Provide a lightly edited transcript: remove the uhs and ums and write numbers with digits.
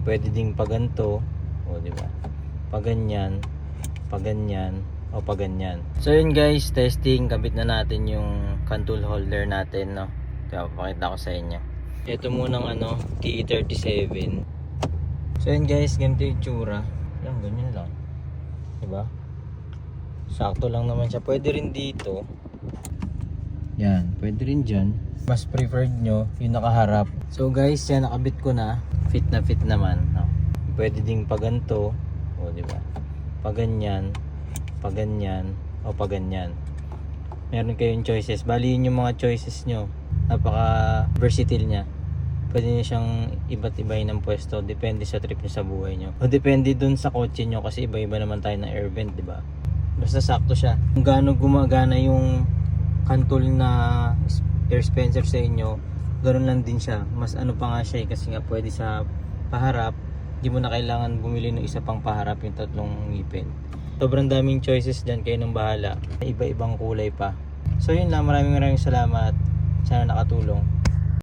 Pwede ding paganto, o di ba? Paganyan, paganyan, o paganyan. So yun guys, testing, kabit na natin yung can tool holder natin, no. Kaya papakita ko sa inyo. Ito munang TE37. So yun guys, ganito yung tsura. Yan, ganyan lang. Diba? Sakto lang naman siya. Pwede rin dito. Yan, pwede rin dyan. Mas preferred nyo yung nakaharap. So guys, yan, nakabit ko na. Fit na fit naman, no? Pwede ding paganto, o diba? Paganyan, paganyan, o paganyan. Meron kayong choices. Bali yun yung mga choices nyo. Napaka versatile nya. Pwede nyo siyang iba't ibahin ng pwesto. Depende sa trip nyo sa buhay nyo. O depende dun sa kotse nyo. Kasi iba-iba naman tayo ng air vent, diba? Basta sakto siya. Kung gaano gumagana yung can tool na air dispenser sa inyo, ganoon lang din siya. Mas pa nga siya kasi nga pwede sa paharap. Hindi mo na kailangan bumili ng isa pang paharap, yung tatlong ngipin. Sobrang daming choices dyan, kayo nang bahala. Iba-ibang kulay pa. So yun lang, maraming salamat. Sana nakatulong.